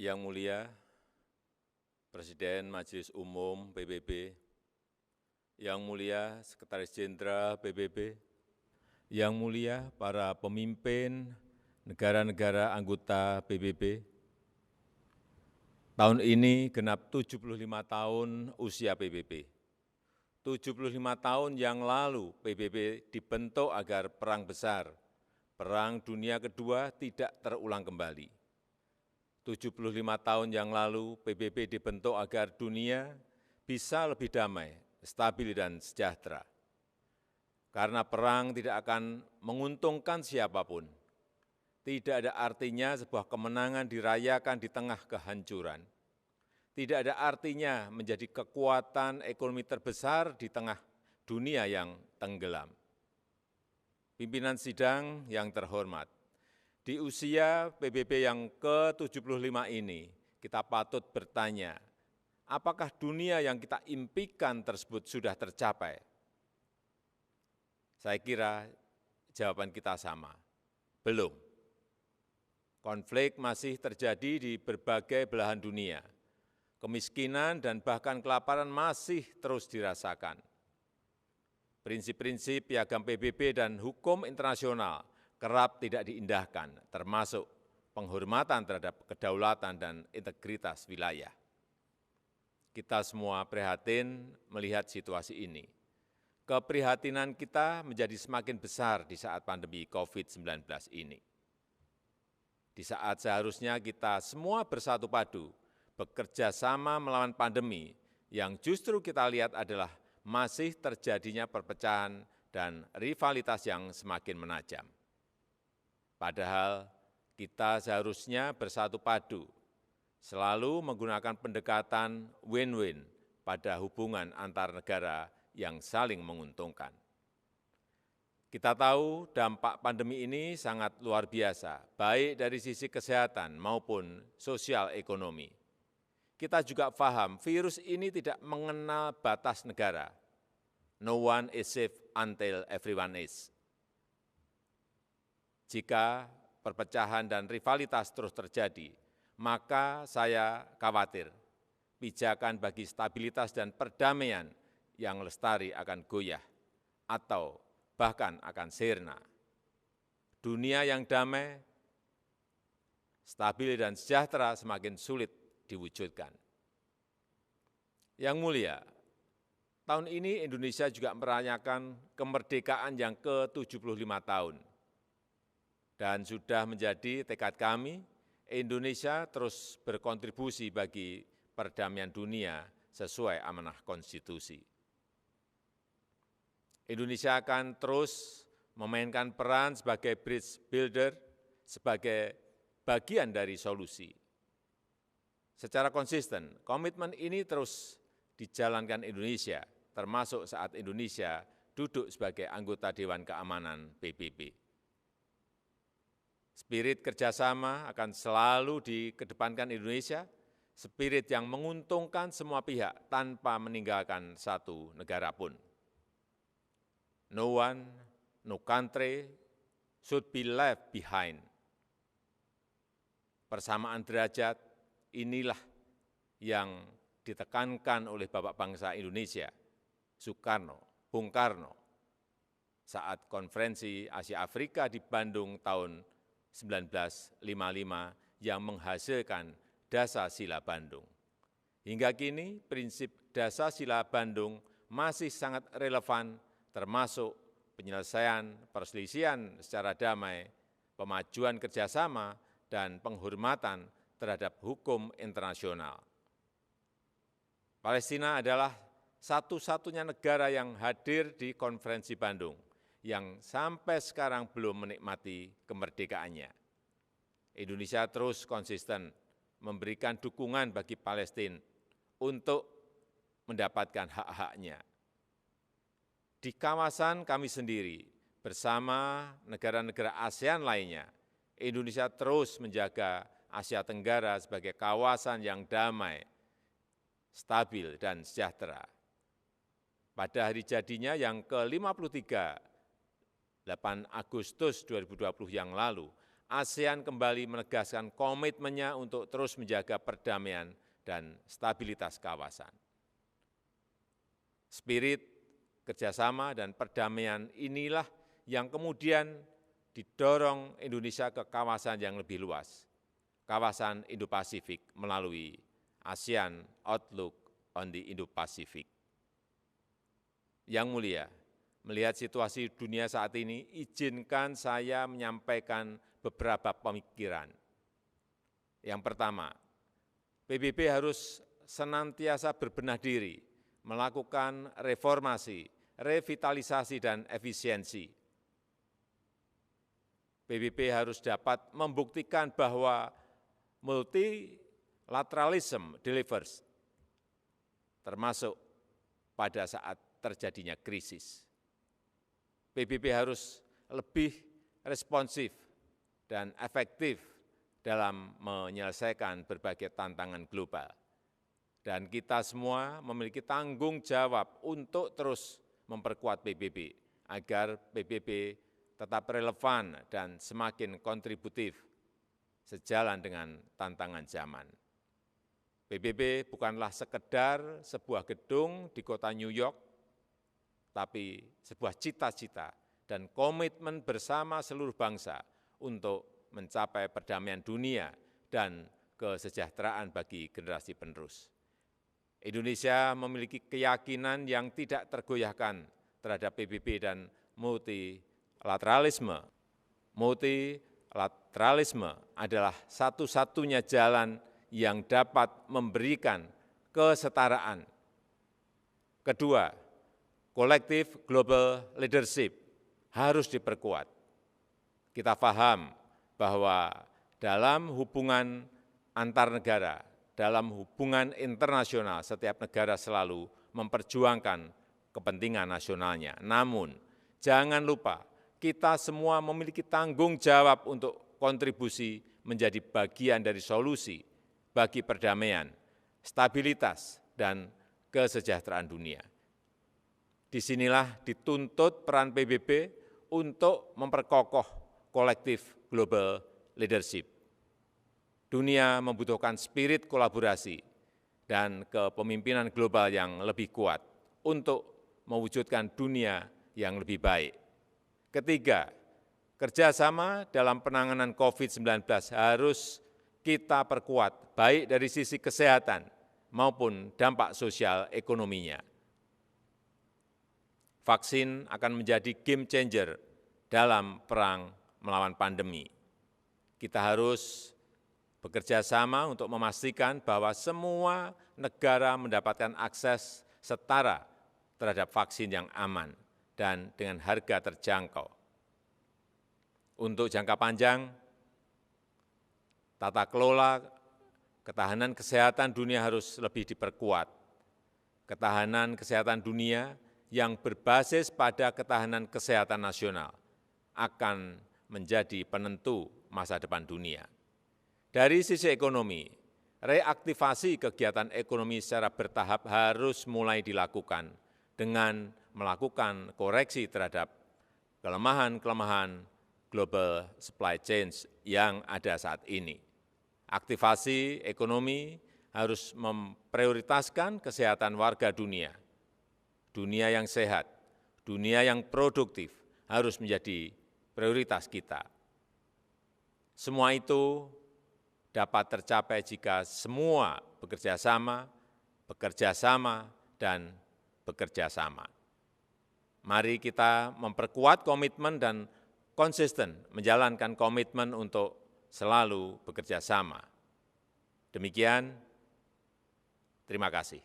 Yang Mulia Presiden Majelis Umum PBB, Yang Mulia Sekretaris Jenderal PBB, Yang Mulia para pemimpin negara-negara anggota PBB, tahun ini genap 75 tahun usia PBB. 75 tahun yang lalu PBB dibentuk agar perang besar, Perang Dunia Kedua tidak terulang kembali. 75 tahun yang lalu PBB dibentuk agar dunia bisa lebih damai, stabil dan sejahtera. Karena perang tidak akan menguntungkan siapapun. Tidak ada artinya sebuah kemenangan dirayakan di tengah kehancuran. Tidak ada artinya menjadi kekuatan ekonomi terbesar di tengah dunia yang tenggelam. Pimpinan sidang yang terhormat, di usia PBB yang ke-75 ini, kita patut bertanya, apakah dunia yang kita impikan tersebut sudah tercapai? Saya kira jawaban kita sama, belum. Konflik masih terjadi di berbagai belahan dunia. Kemiskinan dan bahkan kelaparan masih terus dirasakan. Prinsip-prinsip piagam PBB dan hukum internasional kerap tidak diindahkan, termasuk penghormatan terhadap kedaulatan dan integritas wilayah. Kita semua prihatin melihat situasi ini. Keprihatinan kita menjadi semakin besar di saat pandemi COVID-19 ini. Di saat seharusnya kita semua bersatu padu, bekerja sama melawan pandemi, yang justru kita lihat adalah masih terjadinya perpecahan dan rivalitas yang semakin menajam. Padahal kita seharusnya bersatu padu, selalu menggunakan pendekatan win-win pada hubungan antar negara yang saling menguntungkan. Kita tahu dampak pandemi ini sangat luar biasa, baik dari sisi kesehatan maupun sosial ekonomi. Kita juga paham virus ini tidak mengenal batas negara. No one is safe until everyone is. Jika perpecahan dan rivalitas terus terjadi, maka saya khawatir pijakan bagi stabilitas dan perdamaian yang lestari akan goyah atau bahkan akan sirna. Dunia yang damai, stabil dan sejahtera semakin sulit diwujudkan. Yang mulia, tahun ini Indonesia juga merayakan kemerdekaan yang ke-75 tahun. Dan sudah menjadi tekad kami, Indonesia terus berkontribusi bagi perdamaian dunia sesuai amanah konstitusi. Indonesia akan terus memainkan peran sebagai bridge builder, sebagai bagian dari solusi. Secara konsisten, komitmen ini terus dijalankan Indonesia, termasuk saat Indonesia duduk sebagai anggota Dewan Keamanan PBB. Spirit kerjasama akan selalu dikedepankan Indonesia, spirit yang menguntungkan semua pihak tanpa meninggalkan satu negara pun. No one, no country should be left behind. Persamaan derajat inilah yang ditekankan oleh Bapak Bangsa Indonesia, Soekarno, Bung Karno, saat konferensi Asia Afrika di Bandung tahun 1955 yang menghasilkan Dasar-Sila Bandung. Hingga kini prinsip Dasar-Sila Bandung masih sangat relevan, termasuk penyelesaian perselisihan secara damai, pemajuan kerjasama, dan penghormatan terhadap hukum internasional. Palestina adalah satu-satunya negara yang hadir di konferensi Bandung, yang sampai sekarang belum menikmati kemerdekaannya. Indonesia terus konsisten memberikan dukungan bagi Palestina untuk mendapatkan hak-haknya. Di kawasan kami sendiri, bersama negara-negara ASEAN lainnya, Indonesia terus menjaga Asia Tenggara sebagai kawasan yang damai, stabil, dan sejahtera. Pada hari jadinya yang ke-53, 8 Agustus 2020 yang lalu, ASEAN kembali menegaskan komitmennya untuk terus menjaga perdamaian dan stabilitas kawasan. Spirit kerjasama dan perdamaian inilah yang kemudian didorong Indonesia ke kawasan yang lebih luas, kawasan Indo-Pasifik melalui ASEAN Outlook on the Indo-Pacific. Yang mulia, melihat situasi dunia saat ini, izinkan saya menyampaikan beberapa pemikiran. Yang pertama, PBB harus senantiasa berbenah diri, melakukan reformasi, revitalisasi, dan efisiensi. PBB harus dapat membuktikan bahwa multilateralism delivers, termasuk pada saat terjadinya krisis. PBB harus lebih responsif dan efektif dalam menyelesaikan berbagai tantangan global. Dan kita semua memiliki tanggung jawab untuk terus memperkuat PBB, agar PBB tetap relevan dan semakin kontributif sejalan dengan tantangan zaman. PBB bukanlah sekedar sebuah gedung di kota New York, tapi sebuah cita-cita dan komitmen bersama seluruh bangsa untuk mencapai perdamaian dunia dan kesejahteraan bagi generasi penerus. Indonesia memiliki keyakinan yang tidak tergoyahkan terhadap PBB dan multilateralisme. Multilateralisme adalah satu-satunya jalan yang dapat memberikan kesetaraan. Kedua, kolektif global leadership harus diperkuat. Kita paham bahwa dalam hubungan antar negara, dalam hubungan internasional, setiap negara selalu memperjuangkan kepentingan nasionalnya. Namun, jangan lupa, kita semua memiliki tanggung jawab untuk kontribusi menjadi bagian dari solusi bagi perdamaian, stabilitas, dan kesejahteraan dunia. Disinilah dituntut peran PBB untuk memperkokoh kolektif global leadership. Dunia membutuhkan spirit kolaborasi dan kepemimpinan global yang lebih kuat untuk mewujudkan dunia yang lebih baik. Ketiga, kerjasama dalam penanganan COVID-19 harus kita perkuat, baik dari sisi kesehatan maupun dampak sosial ekonominya. Vaksin akan menjadi game changer dalam perang melawan pandemi. Kita harus bekerja sama untuk memastikan bahwa semua negara mendapatkan akses setara terhadap vaksin yang aman dan dengan harga terjangkau. Untuk jangka panjang, tata kelola ketahanan kesehatan dunia harus lebih diperkuat. Ketahanan kesehatan dunia yang berbasis pada ketahanan kesehatan nasional akan menjadi penentu masa depan dunia. Dari sisi ekonomi, reaktivasi kegiatan ekonomi secara bertahap harus mulai dilakukan dengan melakukan koreksi terhadap kelemahan-kelemahan global supply chain yang ada saat ini. Aktivasi ekonomi harus memprioritaskan kesehatan warga dunia. Dunia yang sehat, dunia yang produktif harus menjadi prioritas kita. Semua itu dapat tercapai jika semua bekerja sama, dan bekerja sama. Mari kita memperkuat komitmen dan konsisten menjalankan komitmen untuk selalu bekerja sama. Demikian, terima kasih.